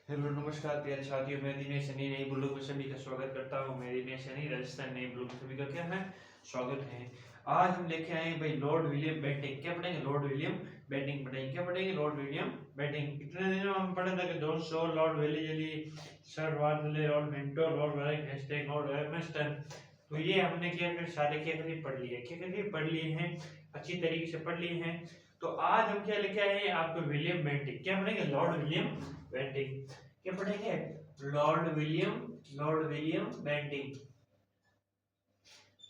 Hello नमस्कार प्यारे साथियों, मैं दिनेश सैनी नई ब्लॉग में सभी का स्वागत करता हूँ। मैं दिनेश सैनी राजस्थान नई ब्लॉग में सभी का क्या है स्वागत है। आज हम लेके आए भाई लॉर्ड विलियम बेंटिंक। क्या पढ़ेंगे? लॉर्ड विलियम बेंटिंक पढ़ेंगे। क्या पढ़ेंगे? Lord William Bentinck. इतने दिनों हम पढ़े थे कि John Shore, Lord Wellesley, Sir वाटले, Lord Minto, Lord Warren Hastings, Lord एर्नस्टन। तो ये हमने क्या कर सारे क्या करिए पढ़ लिए, क्या करिए पढ़ लिए हैं, अच्छी तरीके से पढ़ लिए हैं। तो आज हम क्या लेके आए हैं आपको विलियम बेंटिक। क्या पढ़ेंगे? Lord William Bentinck. क्या पढ़ेंगे? Lord William Bentinck.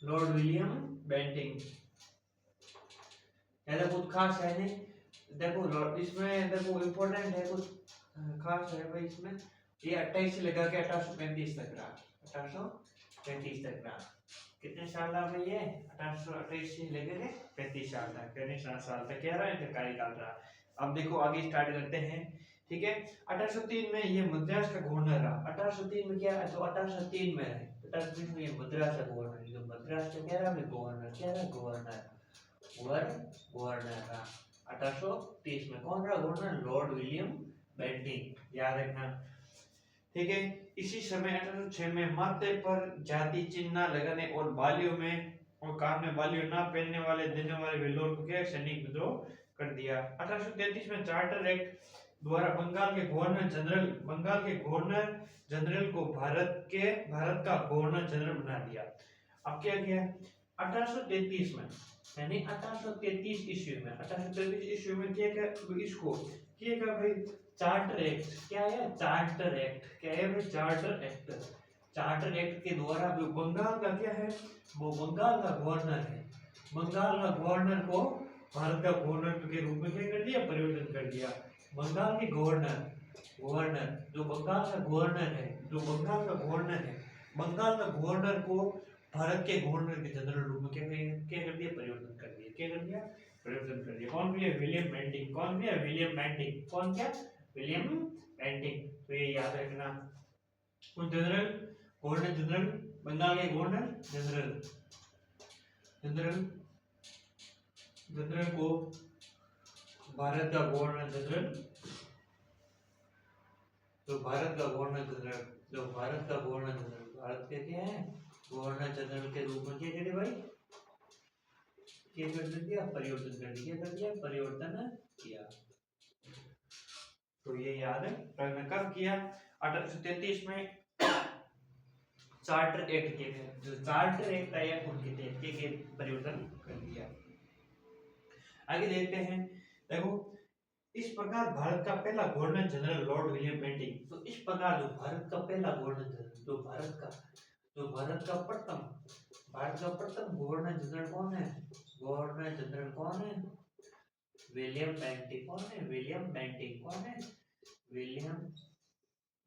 Lord William Bentinck ऐसा कुछ खास है नहीं। देखो लॉर्ड इसमें देखो इम्पोर्टेंट है कुछ खास है भाई इसमें। ये 28 से लेकर के 1835 तक रहा। 1835 तक रहा। कितने साल रहा भाई ये? 1828 से लेकर के 35 साल तक, 35 साल तक क्या रहा है? कार्यकाल रहा। अब देखो आगे स्टार्ट करते हैं। ठीक है। 1803 में ये मद्रास का गवर्नर रहा। 1803 में क्या है? तो 1803 में है, 1803 में ये मद्रास का गवर्नर, जो मद्रास का क्या रहा है? गवर्नर। क्या रहा? गवर्नर। गवर्नर रहा 1830 में। कौन रहा गवर्नर? Lord William Bentinck. याद रखना। ठीक है। इसी समय 1806 में माथे पर जाति चिन्ह न लगाने और बालियों में और कान में बालियों न पहनने वाले देने वाले वेलोर को क्या सैनिक विद्रोह कर दिया। 1833 में चार्टर एक्ट द्वारा बंगाल के गवर्नर जनरल को भारत का गवर्नर जनरल बना दिया। अब क्या किया? 1833 में यानी 1833 ईस्वी में, 1833 ईस्वी में क्या क्या इसको किया भाई चार्टर एक्ट। क्या है? Charter act. क्या है भाई? Charter act. चार्टर एक्ट के द्वारा जो बंगाल का क्या है? वो बंगाल का गवर्नर है। बंगाल का गवर्नर को भारत का गवर्नर के रूप में क्या कर दिया? परिवर्तन कर दिया। बंगाल के गवर्नर जो बंगाल का गवर्नर है, बंगाल का गवर्नर को भारत के गवर्नर के जनरल रूप में क्या कर दिया? परिवर्तन कर दिया। क्या कर दिया? परिवर्तन कर दिया। कौन भी है? William Bentinck. कौन भी है? William Bentinck. कौन? क्या? William Bentinck. तो ये याद रखना। उस गवर्नर जनरल, बंगाल के गवर्नर जनरल जनरल जनरल को भारत का गवर्नर जनरल, भारत का गवर्नर जनरल, भारत के क्या है? गवर्नर जनरल के रूप में क्या करे भाई? क्या कर दिया? परिवर्तन कर दिया। क्या कर दिया? परिवर्तन किया। तो ये याद रखना। कब किया? 1833 में चार्टर एक्ट के तहत, जो चार्टर एक्ट आया उनके तहत के परिवर्तन कर दिया। आगे देखते हैं। देखो इस प्रकार भारत का पहला governor general Lord William Bentinck. तो इस प्रकार जो भारत का पहला गवर्नर जनरल, भारत का प्रथम गवर्नर जनरल कौन है? गवर्नर जनरल कौन है? William Bentinck. कौन है? William Bentinck. कौन है? William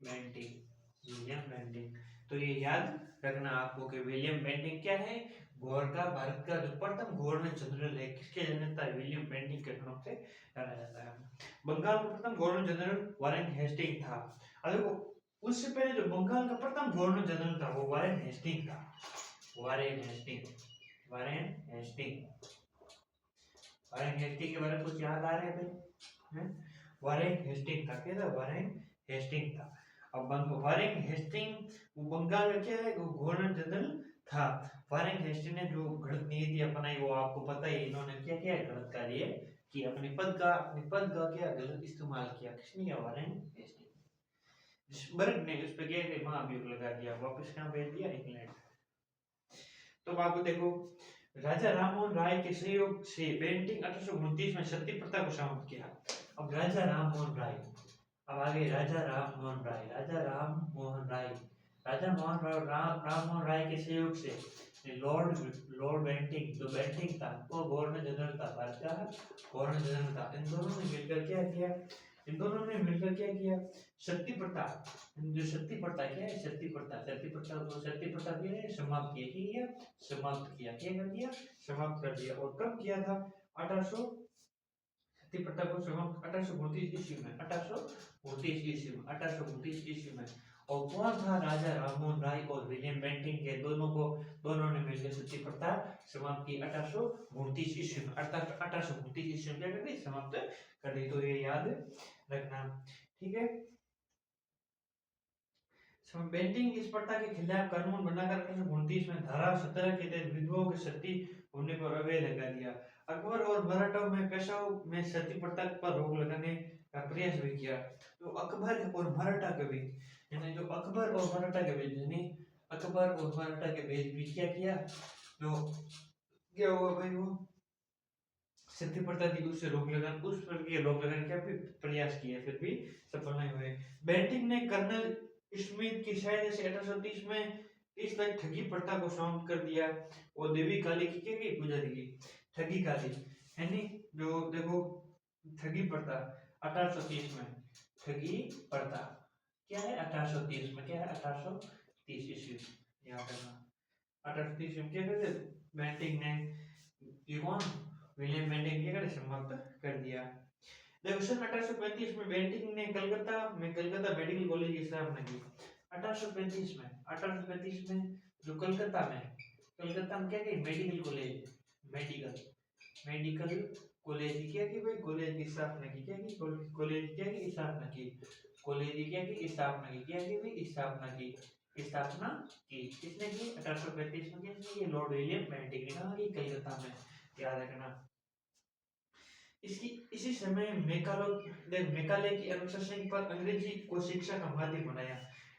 Bentinck. तो ये याद रखना आपको कि विलियम बेंटिक क्या है? भारत का जो प्रथम गवर्नर जनरल है, किसके जन्म था? विलियम बेंटिक के नाम से जाना जाता है। बंगाल का प्रथम गवर्नर जनरल वारेन हेस्टिंग था। अब देखो उससे पहले जो बंगाल का प्रथम गवर्नर जनरल था वो वारेन हेस्टिंग था। वारेन हेस्टिंग के बारे में कुछ याद आ रहा है भाई? वारेन हेस्टिंग था। क्या था? वारेन हेस्टिंग था। अब वारेन हेस्टिंग वो बंगाल में क्या है? वो गवर्नर जनरल था। वारेन हेस्टिंग ने जो गलत नीति अपनाई वो आपको पता ही। इन्होंने क्या किया? गलत कार्य कि अपने पद का क्या गलत इस्तेमाल किया। किसने किया? Warren Hasting. बर्ग ने उस पर क्या महाभियोग लगा दिया, वापस कहाँ भेज दिया? इंग्लैंड। तो आपको देखो राजा राममोहन राय के सहयोग से बेंटिक 1829 में सती प्रथा को समाप्त किया। अब राजा राममोहन राय, अब आगे राजा राममोहन राय के सहयोग से लॉर्ड बेंटिक, जो बेंटिक था वो गवर्नर जनरल था, भारत का गवर्नर जनरल था। इन दोनों ने मिलकर क्या किया? सती प्रथा, जो सती प्रथा क्या है? सती प्रथा क्या है? समाप्त किया। क्या कर दिया? समाप्त कर दिया। और कब किया था? 1800 सती प्रथा को समाप्त 1829 ईस्वी में। 1829 ईस्वी में। और कौन था? राजा राममोहन राय और विलियम बेंटिक के दोनों ने मिलकर सती प्रथा समाप्त की 1829 ईस्वी में। 1829 ईस्वी में क्या कर दी? समाप्त कर दी। तो ये याद रखना। ठीक है। बेंटिंक की स्पर्धा के खिलाफ कानून बनाकर 1829 में धारा 17 के तहत विधवाओं की सती होने पर अवैध लगा दिया। अकबर और मराठों में पेशवाओं में सती प्रथा पर रोक लगाने का प्रयास भी किया। तो अकबर और मराठा के बीच यानी जो अकबर और मराठा के बीच यानी अकबर और मराठा के बीच भी क्या किया, जो क्या हुआ भाई, वो सती प्रथा थी उससे रोक लगाने, उस पर के रोक लगाने का भी प्रयास किया, फिर भी सफल नहीं हुए। बेंटिंक ने कर्नल स्मिथ की सहायता से 1830 में 30 तक ठगी प्रथा को समाप्त कर दिया और देवी काली की क्या की पूजा की, ठगी काली यानी जो देखो ठगी प्रथा 1830 में, ठगी प्रथा क्या है 1830 में, क्या है 1830 ईस्वी, याद रखना 1830 में क्या करते बेंटिंक ने, ये कौन, विलियम बेंटिंक क्या करे समाप्त कर दिया। देखो सन 1835 में बेंटिंक ने कलकत्ता मेडिकल कॉलेज की स्थापना की। 1835 में जो कलकत्ता में क्या की medical college, medical medical college की क्या की भाई, कॉलेज की स्थापना की, क्या की कॉलेज क्या की स्थापना की, कॉलेज की क्या की स्थापना की, क्या की भाई स्थापना की, स्थापना की किसने की 1835 में, किसने की, लॉर्ड विलियम बेंटिंक ने कहा कि कलकत्ता में, याद रखना। इसकी इसी समय मैकाले की अनुशासन पर अंग्रेजी को शिक्षा का माध्यम बनाया।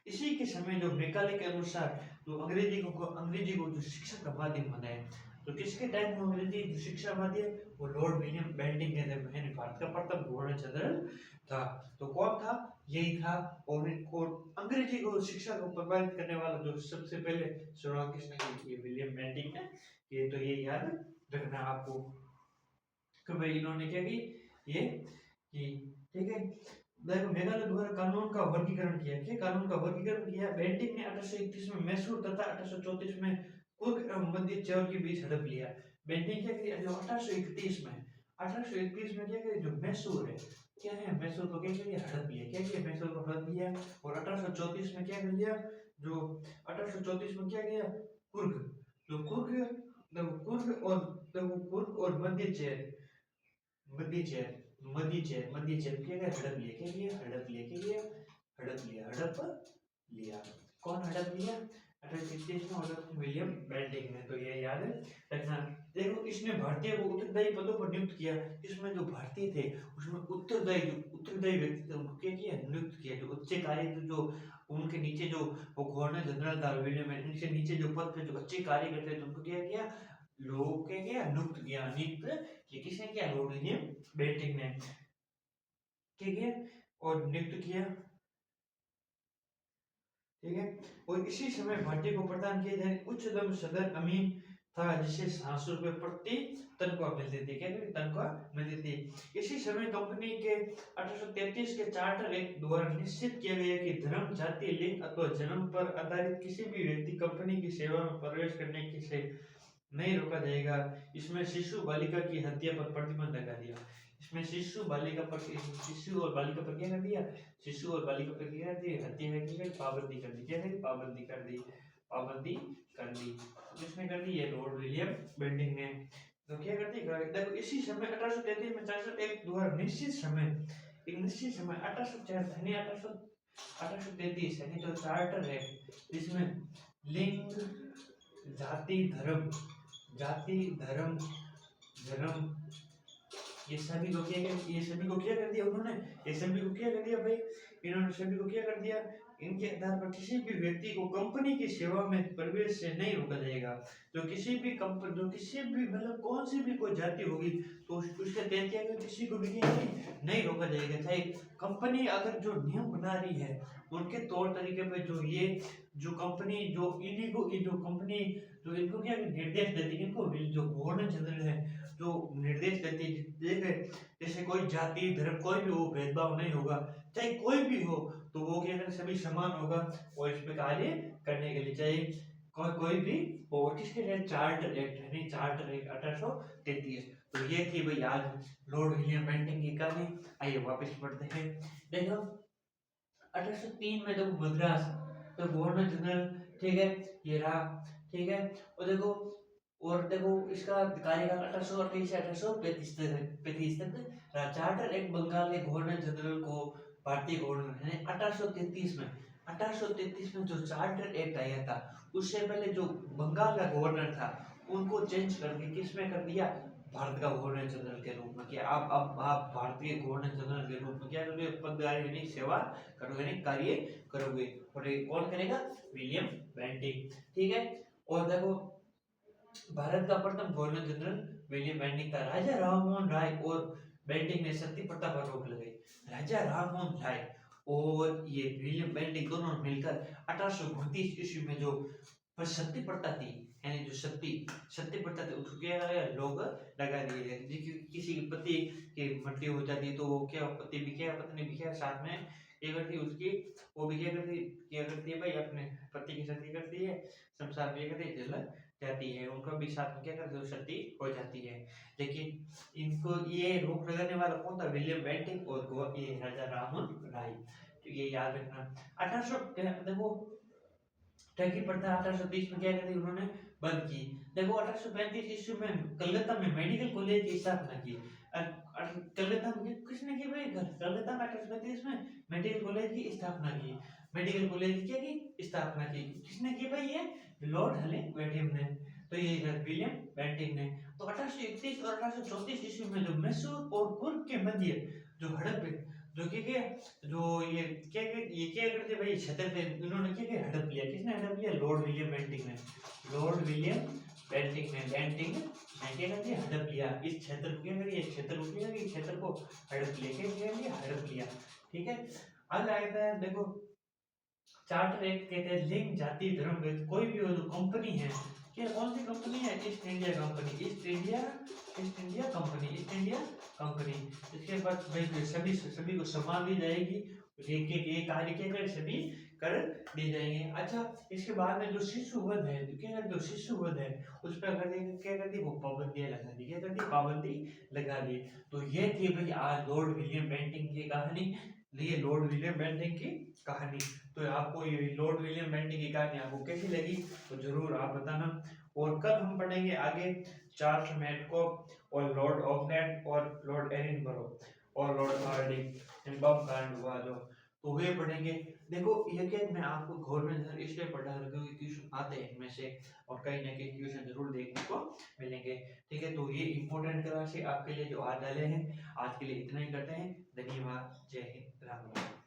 इसी के समय जो मैकाले के अनुसार जो अंग्रेजी को जो शिक्षा का माध्यम बनाया, तो किसके टाइम में अंग्रेजी जो शिक्षा माध्यम, वो लॉर्ड विलियम बेंटिंक के टाइम में, भारत का प्रथम गवर्नर जनरल था। तो कौन था, यही था। और अंग्रेजी को शिक्षा को प्रभावित करने वाला जो सबसे पहले शुरुआत किसने की, विलियम बेंटिंक ने। ये तो ये याद रखना आपको कि भाई इन्होंने क्या की, ये की, ठीक है। देखो मेघालय द्वारा कानून का वर्गीकरण किया, क्या कानून का वर्गीकरण किया, बेंटिंक ने 1831 में मैसूर तथा 1834 में कुर्ग एवं मध्य चौर के बीच हड़प लिया। बेंटिंक क्या किया, जो 1831 में क्या किया, जो मैसूर है, क्या है मैसूर को क्या किया, हड़प लिया, क्या किया मैसूर को हड़प लिया। और 1834 में क्या कर लिया, जो 1834 में क्या किया, कुर्ग, जो कुर्ग, देखो कुर्ग और मध्य चेर क्या गया, हड़प लिया, क्या किया, हड़प लिया, क्या किया, हड़प लिया। कौन हड़प लिया, 1833 में हड़प विलियम बेंटिंक ने। तो ये याद रखना। देखो इसने भारतीय को उत्तरदायी पदों पर नियुक्त किया। इसमें जो भारतीय थे उसमें उत्तरदायी व्यक्ति थे उनको क्या किया, नियुक्त किया। जो उच्च कार्य जो उनके नीचे जो वो गवर्नर जनरल था विलियम बेंटिंक से नीचे जो पद पे जो अच्छे कार्य करते थे उनको क्या किया, लोगों के क्या नियुक्त किया, किसने किया, लॉर्ड विलियम बेंटिंक ने, ठीक है, और नियुक्त किया, ठीक है। और इसी समय भारतीय को प्रदान किए जाने उच्चतम सदर अमीन था, जिसे 700 रुपए प्रति तनख्वाह मिलती थी, क्या तनख्वाह मिलती थी। इसी समय कंपनी के 1833 के चार्टर एक्ट द्वारा निश्चित किया गया कि धर्म, जाति, लिंग अथवा जन्म पर आधारित किसी भी व्यक्ति कंपनी की सेवा में प्रवेश करने की से नहीं रोका जाएगा। इसमें शिशु बालिका की हत्या पर प्रतिबंध लगा दिया। इसमें शिशु और बालिका पर क्या कर दिया, शिशु और बालिका पर क्या कर दिया, हत्या की पाबंदी कर दी, क्या है पाबंदी कर दी, पाबंदी कर दी। किसने कर दी, ये लॉर्ड विलियम बेंटिंक ने। तो क्या करती है, देखो इसी समय 1833 में चार्टर एक्ट द्वारा निश्चित समय 1804 यानी 1833 यानी जो चार्टर है, इसमें लिंग, जाति धर्म जन्म ये सभी को क्या कर दिया उन्होंने, ये सभी को क्या कर दिया भाई, इन्होंने सभी को क्या कर दिया, इनके आधार पर किसी भी व्यक्ति को कंपनी की सेवा में प्रवेश से नहीं रोका जाएगा। जो किसी भी मतलब कौन सी भी कोई जाति होगी तो उसके तहत क्या किसी को भी नहीं रोका जाएगा। चाहे कंपनी अगर जो नियम बना रही है उनके तौर तरीके पे जो कंपनी जो इनको क्या निर्देश देती है, इनको जो गवर्नर जनरल है जो निर्देश देती है, जैसे कोई जाति धर्म कोई भी हो भेदभाव नहीं होगा, चाहे कोई भी हो, तो वो क्या करें सभी समान होगा और इस पे कार्य करने के लिए, चाहे कोई भी हो। किसके चार्टर एक्ट यानी चार्टर एक्ट 1833। तो ये थी भाई आज लॉर्ड विलियम बेंटिंक की कहानी। आइए वापस पढ़ते हैं। देखो 1803 में जब मद्रास तो गवर्नर जनरल, ठीक है, ये रहा, ठीक है। और देखो इसका कार्यकाल 1828 से 1835 तक। चार्टर एक्ट बंगाल के गवर्नर जनरल को भारतीय गवर्नर 1833 में 1833 में जो चार्टर एक्ट आया था, उससे पहले जो बंगाल का गवर्नर था उनको चेंज करके किसमें कर दिया, भारत का गवर्नर जनरल के रूप में, कि आप भारतीय गवर्नर जनरल के रूप में क्या करोगे, पदगार यानी सेवा करोगे, यानी कार्य करोगे। और ये कौन करेगा, विलियम बेंटिक। ठीक है। और देखो भारत का प्रथम गवर्नर जनरल विलियम बेंटिक था। राजा राममोहन राय और बेंटिक ने सती प्रथा पर रोक लगाई। राजा राममोहन राय और ये विलियम बेंटिक दोनों मिलकर 1829 ईस्वी में जो सती प्रथा थी, यानी जो सती सती प्रथा थी उसको क्या लोग लगा दिए थे। किसी के पति की मृत्यु हो जाती है तो वो क्या पति भी क्या पत्नी भी क्या साथ में क्या करती है उसकी, वो भी क्या करती है भाई अपने पति की सती करती है, शमशान में करती है, जल जाती है, उनका भी साथ में क्या करते हैं सती हो जाती है। लेकिन इनको ये रोक लगाने वाला कौन था, विलियम बेंटिक और ये राजा राममोहन राय। तो ये याद रखना। 1800 देखो ठगी प्रथा 1830 में क्या करी उन्होंने बंद की। देखो 1835 ईस्वी में कलकत्ता में मेडिकल कॉलेज की स्थापना की। कलकत्ता में किसने की भाई, कलकत्ता में 1835 में मेडिकल कॉलेज की स्थापना की। मेडिकल कॉलेज की क्या की स्थापना की, किसने की भाई, ये लॉर्ड हलिंगटन ने। तो ये विलियम बेंटिक ने। तो 1831 और 1834 ईस्वी में जो मैसूर और कुर्ग के मध्य जो हड़प है, जो कि जो ये क्या करते भाई छतर पे इन्होंने क्या हड़प लिया, किसने हड़प लिया, लॉर्ड विलियम बेंटिक ने। लॉर्ड विलियम बेंटिक ने क्या कर दिया, हड़प लिया इस क्षेत्र को, क्या करिए क्षेत्र को, क्या करिए क्षेत्र को हड़प लिया, क्या किया हड़प लिया। ठीक है। अब आता है देखो चार्टर एक्ट कहते हैं लिंग जाति धर्म भेद कोई भी हो जो कंपनी है, क्या कौन सी कंपनी है, east India company, east India company. इसके बाद भाई सभी को समान दी जाएगी, एक कार्य के कर सभी कर दिए जाएंगे। अच्छा इसके बाद में जो शिशु वध है, जो क्या करते शिशु वध है उस पर अगर क्या करती वो पाबंदियां लगा दी, क्या करती पाबंदी लगा दी। तो ये थी भाई आज लॉर्ड विलियम बेंटिक की कहानी, ये लॉर्ड विलियम बेंटिक की कहानी। तो आपको ये लॉर्ड विलियम बेंटिक की कहानी आपको कैसी लगी तो जरूर आप बताना। और कल हम पढ़ेंगे आगे चार्ल्स मैडकॉक और लॉर्ड ऑकलैंड और लॉर्ड एडिनबरो और लॉर्ड हार्डिंग बम कांड हुआ जो, तो वे पढ़ेंगे। देखो ये क्या मैं आपको गवर्नमेंट इसलिए पढ़ा रहा हूँ क्योंकि क्वेश्चन आते हैं इनमें से और कहीं ना कहीं क्वेश्चन जरूर देखने को मिलेंगे। ठीक है। तो ये इंपॉर्टेंट क्लास है आपके लिए जो आज डाले हैं। आज के लिए इतना ही करते हैं। धन्यवाद। जय हिंद। राम राम।